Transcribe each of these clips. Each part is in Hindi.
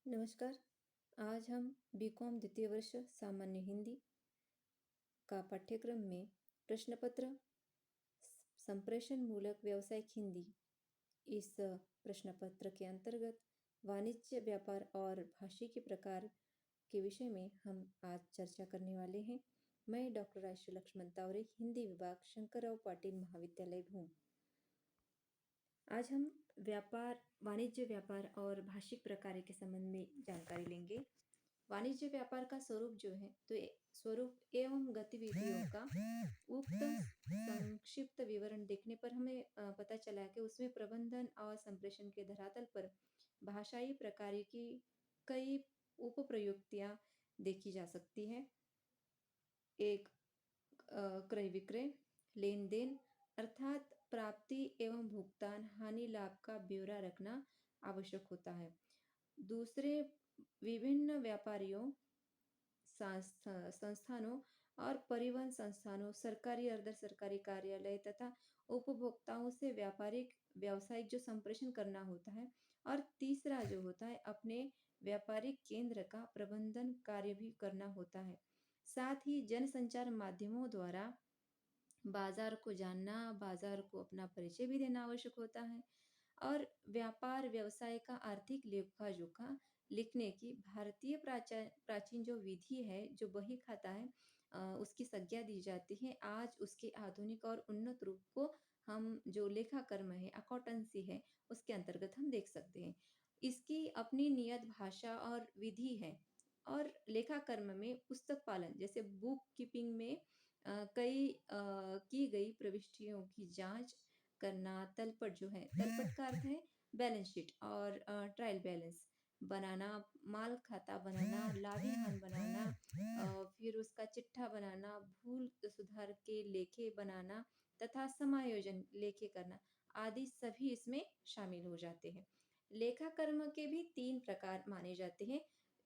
नमस्कार। आज हम बीकॉम द्वितीय वर्ष सामान्य हिंदी का पाठ्यक्रम में प्रश्न पत्र संप्रेषण मूलक व्यावसायिक हिंदी इस प्रश्न पत्र के अंतर्गत वाणिज्य व्यापार और भाषिक प्रकार के विषय में हम आज चर्चा करने वाले हैं। मैं डॉक्टर राजेश्री लक्ष्मण तावरे, हिंदी विभाग, शंकरराव पाटिल महाविद्यालय भूम। आज हम वाणिज्य व्यापार और भाषिक प्रकार के संबंध में जानकारी लेंगे। वाणिज्य व्यापार का स्वरूप जो है तो स्वरूप एवं गतिविधियों का उक्त संक्षिप्त विवरण देखने पर हमें पता चला कि उसमें प्रबंधन और संप्रेषण के धरातल पर भाषाई प्रकार की कई उपप्रयुक्तियां देखी जा सकती है। एक क्रय विक्रय, लेन देन अर्थात प्राप्ति एवं भुगतान, हानि लाभ का ब्यौरा रखना आवश्यक होता है। दूसरे, विभिन्न व्यापारियों, संस्थानों और परिवहन संस्थानों, सरकारी अर्ध सरकारी कार्यालय तथा उपभोक्ताओं से व्यावसायिक जो संप्रेषण करना होता है। और तीसरा जो होता है, अपने व्यापारिक केंद्र का प्रबंधन कार्य भी करना होता है। साथ ही जनसंचार माध्यमों द्वारा बाजार को जानना, बाजार को अपना परिचय भी देना आवश्यक होता है। और व्यापार व्यवसाय का आर्थिक लेखा जोखा लिखने की भारतीय प्राचीन जो विधि है, जो बही खाता है, उसकी संज्ञा दी जाती है। आज उसके आधुनिक और उन्नत रूप को हम जो लेखा कर्म है, अकाउंटेंसी है, उसके अंतर्गत हम देख सकते हैं। इसकी अपनी नियत भाषा और विधि है। और लेखा कर्म में पुस्तक पालन, जैसे बुक कीपिंग में कई की गई प्रविष्टियों की जांच करना। तलपट जो है, तलपट का अर्थ है बैलेंस शीट और ट्रायल बैलेंस बनाना, माल खाता बनाना, लाभेहान बनाना, फिर उसका चिट्ठा बनाना, भूल सुधार के लेखे बनाना तथा समायोजन लेखे करना आदि सभी इसमें शामिल हो जाते हैं। लेखा कर्म के भी 3 प्रकार माने जाते हैं।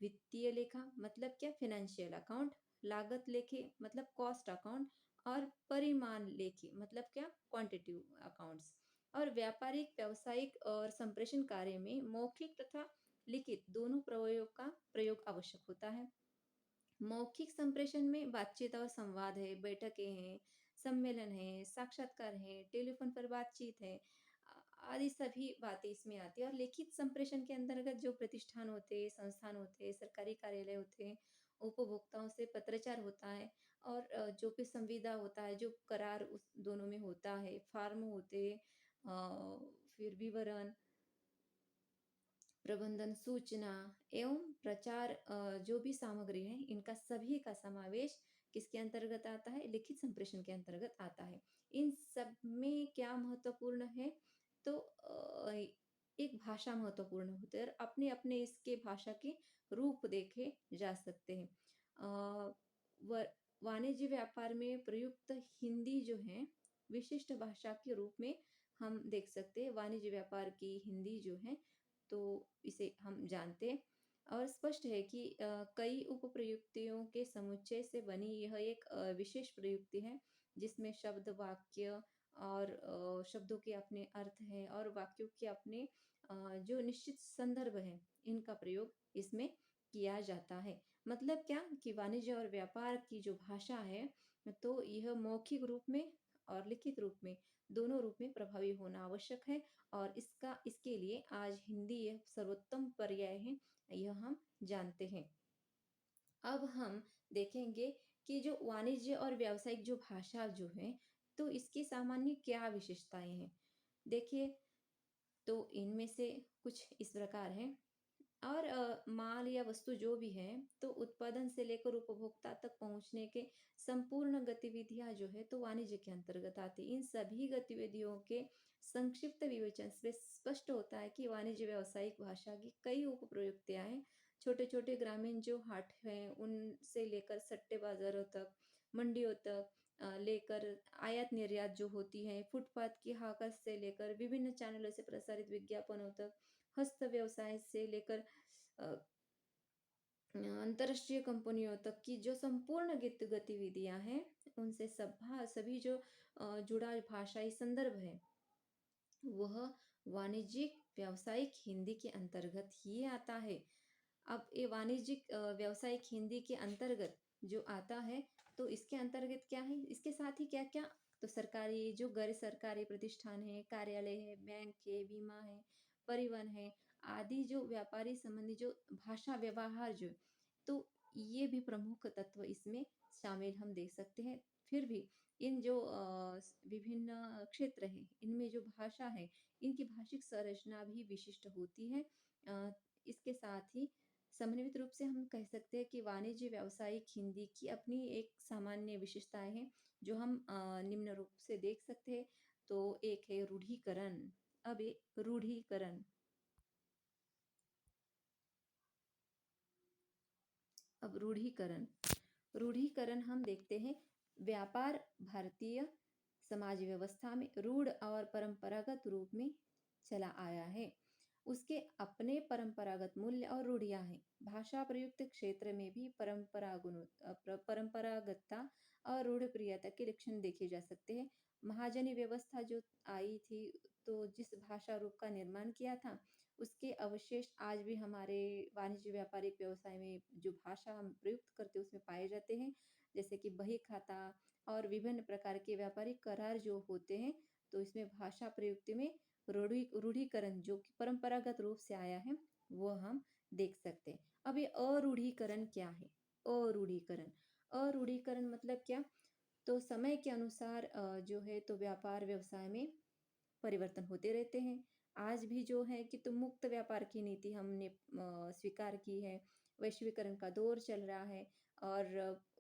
वित्तीय लेखा मतलब क्या, फाइनेंशियल अकाउंट, लागत लेखे मतलब कॉस्ट अकाउंट, और परिमाण लेखे मतलब क्या, क्वांटिटिव अकाउंट्स। और व्यापारिक, व्यावसायिक और संप्रेषण कार्य में मौखिक तथा लिखित दोनों प्रयोग आवश्यक होता है। मौखिक संप्रेषण में बातचीत और संवाद है, बैठकें हैं, सम्मेलन है, साक्षात्कार है, टेलीफोन पर बातचीत है, आदि सभी बातें इसमें आती है। और लिखित संप्रेषण के अंतर्गत जो प्रतिष्ठान होते हैं, संस्थान होते हैं, सरकारी कार्यालय होते हैं, उपभोक्ताओं से पत्राचार होता है। और जो भी संविदा होता है, जो करार उस दोनों में होता है, फार्म होते हैं, फिर विवरण, प्रबंधन, सूचना एवं प्रचार, जो भी सामग्री है, इनका सभी का समावेश किसके अंतर्गत आता है, लिखित संप्रेषण के अंतर्गत आता है। इन सब में क्या महत्वपूर्ण है, तो एक भाषा महत्वपूर्ण होती है और अपने अपने इसके भाषा के रूप देखे जा सकते हैं। वाणिज्य व्यापार में प्रयुक्त हिंदी जो है, विशिष्ट भाषा के रूप में हम देख सकते हैं। वाणिज्य व्यापार की हिंदी जो है, तो इसे हम जानते हैं। और स्पष्ट है कि कई उपप्रयुक्तियों के समुच्चय से बनी यह एक विशेष प्रयुक्ति है, जिसमें शब्द, वाक्य और शब्दों के अपने अर्थ हैं और वाक्यों के अपने जो निश्चित संदर्भ है, इनका प्रयोग इसमें किया जाता है। मतलब क्या कि वाणिज्य और व्यापार की जो भाषा है, तो यह मौखिक रूप में और लिखित रूप में, दोनों रूप में प्रभावी होना आवश्यक है। और इसके लिए आज हिंदी यह सर्वोत्तम पर्याय है, यह हम जानते हैं। अब हम देखेंगे कि जो वाणिज्य और व्यावसायिक जो भाषा जो है, तो इसकी सामान्य क्या विशेषताएं हैं। देखिए, तो इनमें से कुछ इस प्रकार है। और माल या वस्तु जो भी है, तो उत्पादन से लेकर उपभोक्ता तक पहुंचने के संपूर्ण गतिविधियां जो है, तो वाणिज्य के अंतर्गत आती है। इन सभी गतिविधियों के संक्षिप्त विवेचन से स्पष्ट होता है कि वाणिज्य व्यावसायिक भाषा की कई उपप्रयुक्तियां हैं। छोटे छोटे ग्रामीण जो हाट हैं, उनसे लेकर सट्टे बाजारों तक, मंडियों तक, लेकर आयात निर्यात जो होती है, फुटपाथ की हाकर से लेकर विभिन्न चैनलों से प्रसारित विज्ञापनों तक, हस्त व्यवसाय से लेकर अ, अंतर्राष्ट्रीय कंपनियों तक की जो संपूर्ण गतिविधियां हैं, उनसे सभी जो जुड़ा भाषाई संदर्भ है, वह वाणिज्यिक व्यावसायिक हिंदी के अंतर्गत ही आता है। अब ये वाणिज्यिक व्यावसायिक हिंदी के अंतर्गत जो आता है, तो इसके अंतर्गत क्या है, इसके साथ ही क्या-क्या, तो सरकारी जो गैर सरकारी प्रतिष्ठान है, कार्यालय है, बैंक है, बीमा है, परिवहन है, आदि जो व्यापारी संबंधी जो भाषा व्यवहार जो, तो ये भी प्रमुख तत्व इसमें शामिल हम देख सकते हैं। फिर भी इन जो विभिन्न क्षेत्र हैं, इनमें जो भाषा है, इनकी भाषिक संरचना भी विशिष्ट होती है। इसके साथ ही समन्वित रूप से हम कह सकते हैं कि वाणिज्य व्यावसायिक हिंदी की अपनी एक सामान्य विशेषताएं हैं, जो हम निम्न रूप से देख सकते हैं। तो एक है रूढ़ीकरण। अब ये रूढ़ीकरण, अब रूढ़ीकरण, रूढ़ीकरण हम देखते हैं। व्यापार भारतीय समाज व्यवस्था में रूढ़ और परंपरागत रूप में चला आया है। उसके अपने परंपरागत मूल्य और रूढ़ियां हैं। भाषा प्रयुक्त क्षेत्र में भी परंपरागतता और रूढ़ प्रियता के लक्षण देखे जा सकते हैं। महाजनी व्यवस्था जो आई थी, तो जिस भाषा रूप का निर्माण किया था, उसके अवशेष आज भी हमारे वाणिज्य व्यापारिक व्यवसाय में जो भाषा हम प्रयुक्त करते हैं उसमें पाए जाते हैं। जैसे कि बही खाता और विभिन्न प्रकार के व्यापारिक करार जो होते हैं, तो इसमें भाषा प्रयुक्ति में रूढ़ीकरण जो कि परंपरागत रूप से आया है, वो हम देख सकते हैं। अब ये अरूढ़ीकरण क्या है? अरूढ़ीकरण, अरूढ़ीकरण मतलब क्या? तो समय के अनुसार जो है तो व्यापार व्यवसाय में परिवर्तन होते रहते हैं। आज भी जो है कि तो मुक्त व्यापार की नीति हमने स्वीकार की है। वैश्वीकरण का दौर चल रहा है और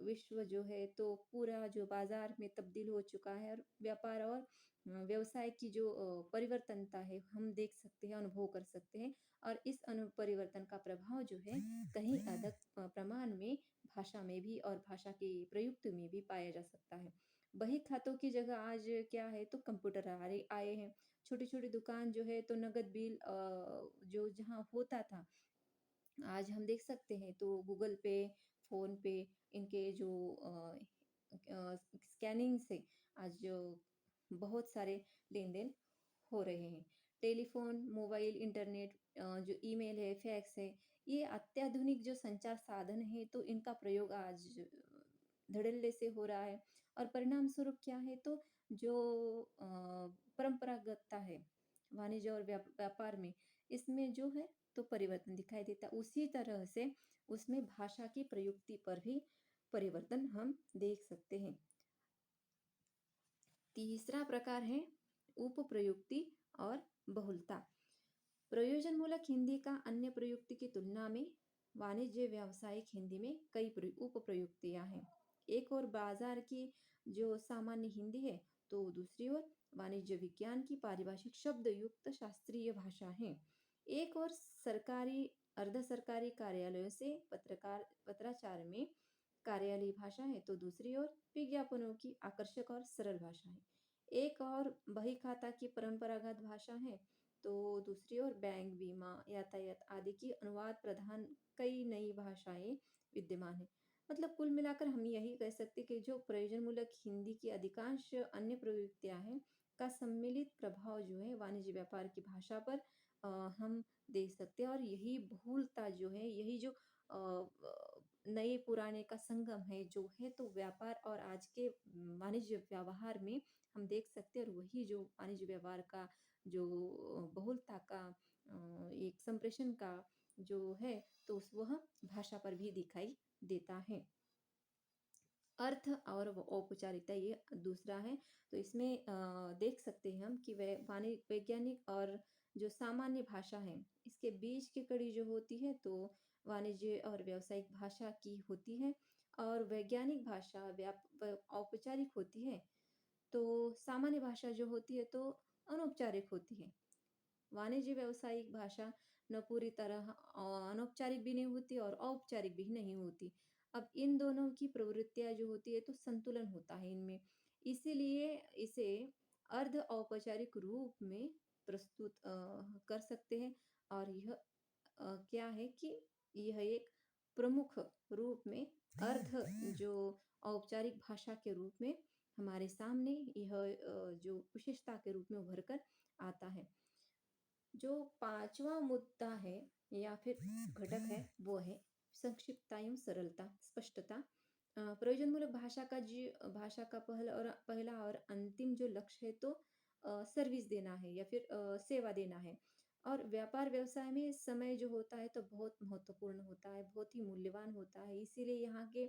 विश्व जो है तो पूरा जो बाजार में तब्दील हो चुका है, और व्यापार और व्यवसाय की जो परिवर्तनता है हम देख सकते हैं, अनुभव कर सकते हैं। और इस परिवर्तन का प्रभाव जो है कहीं अधिक प्रमाण में भाषा में भी और भाषा के प्रयुक्त में भी पाया जा सकता है। बही खातों की जगह आज क्या है तो कंप्यूटर आए आए हैं। छोटी छोटी दुकान जो है तो नगद बिल जो जहाँ होता था, आज हम देख सकते हैं तो गूगल पे, फोन पे, इनके जो स्कैनिंग से आज जो बहुत सारे लेन देन हो रहे हैं। टेलीफोन, मोबाइल, इंटरनेट, जो ईमेल है, फैक्स है, ये अत्याधुनिक जो संचार साधन है, तो इनका प्रयोग आज धड़ल्ले से हो रहा है। और परिणाम स्वरूप क्या है तो जो परंपरागतता है वाणिज्य और व्यापार में, इसमें जो है तो परिवर्तन दिखाई देता है। उसी तरह से उसमें भाषा की प्रयुक्ति पर भी परिवर्तन हम देख सकते हैं। तीसरा प्रकार है उपप्रयुक्ति और बहुलता। प्रयोजनमूलक हिंदी का अन्य प्रयुक्ति की तुलना में वाणिज्य व्यावसायिक हिंदी में कई उपप्रयुक्तियां हैं। एक और बाजार की जो सामान्य हिंदी है, तो दूसरी ओर वाणिज्य विज्ञान की पारिभाषिक शब्द युक्त शास्त्रीय भाषा है। एक और सरकारी अर्ध सरकारी कार्यालयों से पत्राचार में कार्यालयी भाषा है, तो दूसरी ओर विज्ञापनों की आकर्षक और सरल भाषा है। एक और बही खाता की परंपरागत भाषा है, तो दूसरी ओर बैंक, बीमा, यातायात आदि की अनुवाद प्रधान कई नई भाषाएं विद्यमान है। मतलब कुल मिलाकर हम यही कह सकते हैं कि जो प्रयोजनमूलक हिंदी की अधिकांश अन्य प्रयुक्तियां हैं, का सम्मिलित प्रभाव जो है वाणिज्य व्यापार की भाषा पर हम देख सकते हैं। और यही बहुलता जो है, यही जो नए पुराने का संगम है जो है, तो व्यापार और आज के वाणिज्य व्यवहार में हम देख सकते हैं। और वही जो वाणिज्य व्यवहार का जो बहुलता का एक संप्रेषण का जो है, तो वह भाषा पर भी दिखाई देता है। अर्थ और औपचारिकता ये दूसरा है। तो इसमें देख सकते हैं हम कि वैज्ञानिक और जो सामान्य भाषा है, इसके बीच की कड़ी जो होती है तो वाणिज्य और व्यावसायिक भाषा की होती है। और वैज्ञानिक भाषा औपचारिक होती है, तो सामान्य भाषा जो होती है तो अनौपचारिक होती है। वाणिज्य व्यावसायिक भाषा न पूरी तरह अनौपचारिक भी नहीं होती और औपचारिक भी नहीं होती। अब इन दोनों की प्रवृत्तियां जो होती है तो संतुलन होता है इनमें। इसीलिए इसे अर्ध औपचारिक रूप में प्रस्तुत कर सकते हैं। और यह क्या है कि यह एक प्रमुख रूप में अर्ध जो औपचारिक भाषा के रूप में हमारे सामने यह जो विशेषता के रूप में उभर कर आता है। जो पांचवा मुद्दा है या फिर घटक है वो है संक्षिप्तता एवं सरलता, स्पष्टता। प्रयोजनमूलक भाषा का पहला और अंतिम जो लक्ष्य है तो सर्विस देना है या फिर सेवा देना है। और व्यापार व्यवसाय में समय जो होता है तो बहुत महत्वपूर्ण होता है, बहुत ही मूल्यवान होता है। इसीलिए यहाँ के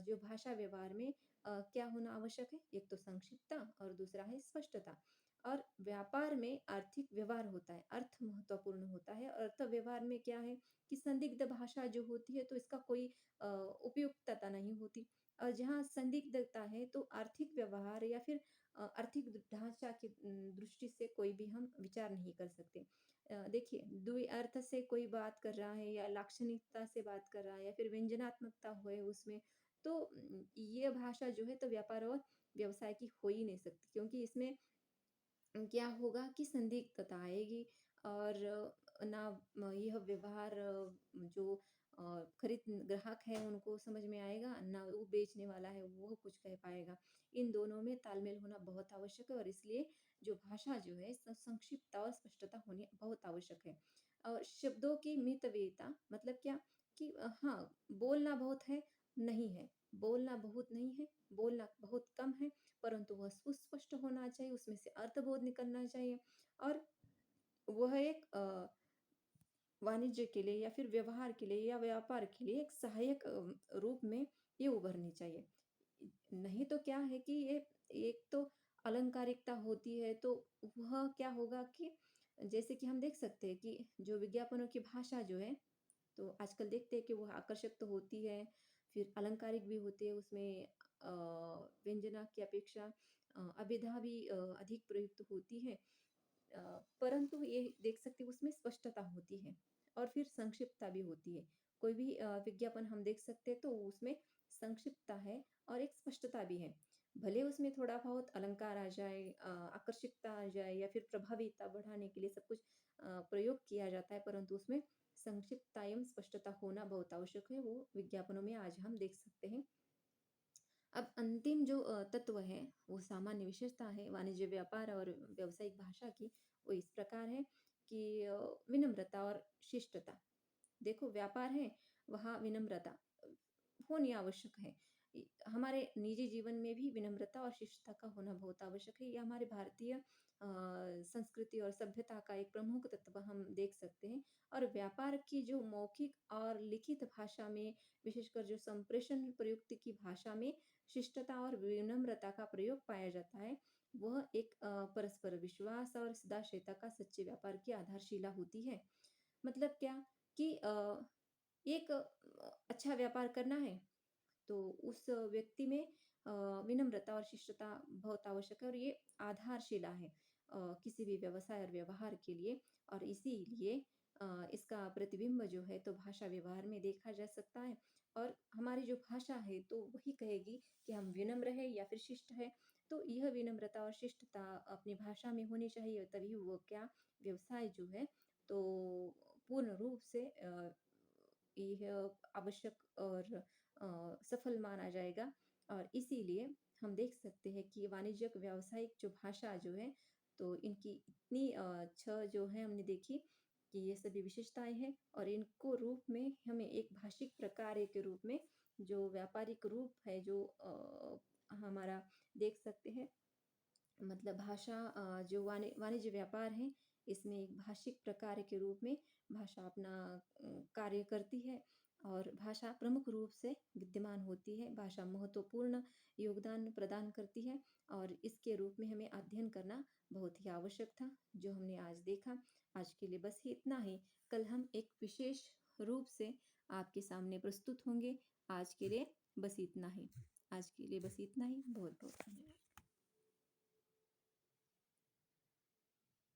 जो भाषा व्यवहार में क्या होना आवश्यक है? एक तो संक्षिप्तता और दूसरा है स्पष्टता। और व्यापार में आर्थिक व्यवहार होता है, अर्थ महत्वपूर्ण होता है। अर्थ व्यवहार में क्या है कि संदिग्ध भाषा जो होती है तो इसका कोई उपयुक्तता नहीं होती। और जहाँ संदिग्धता है तो आर्थिक व्यवहार या फिर आर्थिक ढांचा की दृष्टि से कोई भी हम विचार नहीं कर सकते। देखिए द्वि अर्थ से कोई बात कर रहा है या लाक्षणिकता से बात कर रहा है या फिर व्यंजनात्मकता है उसमें, तो ये भाषा जो है तो व्यापार और व्यवसाय की हो ही नहीं सकती, क्योंकि इसमें क्या होगा कि संदिग्धता आएगी। और ना यह व्यवहार जो खरीद ग्राहक है उनको समझ में आएगा, ना वो बेचने वाला है वो कुछ कह पाएगा। इन दोनों में तालमेल होना बहुत आवश्यक है और इसलिए जो भाषा जो है संक्षिप्तता और स्पष्टता होनी बहुत आवश्यक है। और शब्दों की मितव्ययिता मतलब क्या कि हाँ, बोलना बहुत है, नहीं है, बोलना बहुत नहीं है, बोलना बहुत कम है, परंतु वह सुस्पष्ट होना चाहिए, उसमें से अर्थबोध निकलना चाहिए। और वह एक वाणिज्य के लिए या फिर व्यवहार के लिए या व्यापार के लिए एक सहायक रूप में ये उभरनी चाहिए। नहीं तो क्या है कि ये एक तो अलंकारिकता होती है तो वह क्या होगा कि जैसे कि हम देख सकते हैं कि जो विज्ञापनों की भाषा जो है तो आजकल देखते हैं कि वो आकर्षक तो होती है, फिर अलंकारिक भी होती है, उसमें व्यंजना की अपेक्षा अभिधा भी अधिक प्रयुक्त होती है। परंतु ये देख सकते हैं उसमें स्पष्टता होती है और फिर संक्षिप्तता भी होती है। कोई भी विज्ञापन हम देख सकते हैं तो उसमें संक्षिप्तता है और एक स्पष्टता भी है। भले उसमें थोड़ा बहुत अलंकार आ जाए, आकर्षकता आ जाए या फिर प्रभावीता बढ़ाने के लिए सब कुछ प्रयोग किया जाता है, परंतु उसमें संक्षिप्तता एवं स्पष्टता होना बहुत आवश्यक है, वो विज्ञापनों में आज हम देख सकते हैं। अब अंतिम जो तत्व है वो सामान्य विशेषता है वाणिज्य व्यापार और व्यावसायिक भाषा की, वो इस प्रकार है कि विनम्रता और शिष्टता। देखो व्यापार है, वहाँ विनम्रता होनी आवश्यक है। हमारे निजी जीवन में भी विनम्रता और शिष्टता का होना बहुत आवश्यक है। ये हमारे भारतीय संस्कृति और सभ्यता का एक प्रमुख तत्व हम देख सकते हैं। और व्यापार की जो मौखिक और लिखित भाषा में, विशेषकर जो संप्रेषण प्रयुक्त की भाषा में शिष्टता और विनम्रता का प्रयोग पाया जाता है, वह एक परस्पर विश्वास और सदाशयता का सच्चे व्यापार की आधारशिला होती है। मतलब क्या कि एक अच्छा व्यापार करना है तो उस व्यक्ति में विनम्रता और शिष्टता बहुत आवश्यक है और ये आधारशिला है किसी भी व्यवसाय और व्यवहार के लिए। और इसीलिए इसका प्रतिबिंब जो है तो भाषा व्यवहार में देखा जा सकता है। और हमारी जो भाषा है तो वही कहेगी कि हम विनम्र है या फिर शिष्ट है। तो यह विनम्रता और शिष्टता अपनी भाषा में होनी चाहिए, तभी वो क्या व्यवसाय जो है तो पूर्ण रूप से यह आवश्यक और सफल माना जाएगा। और इसीलिए हम देख सकते हैं कि वाणिज्यिक व्यावसायिक जो भाषा जो है तो इनकी इतनी छह जो है हमने देखी कि ये सभी विशेषताएं हैं और इनको रूप में हमें एक भाषिक प्रकार के रूप में जो व्यापारिक रूप है जो हमारा देख सकते हैं। मतलब भाषा जो वाणिज्य व्यापार है इसमें एक भाषिक प्रकार के रूप में भाषा अपना कार्य करती है और भाषा प्रमुख रूप से विद्यमान होती है। भाषा महत्वपूर्ण योगदान प्रदान करती है और इसके रूप में हमें अध्ययन करना बहुत ही आवश्यक था, जो हमने आज देखा। आज के लिए बस ही इतना ही। कल हम एक विशेष रूप से आपके सामने प्रस्तुत होंगे। आज के लिए बस इतना ही। आज के लिए बस इतना ही। बहुत बहुत धन्यवाद।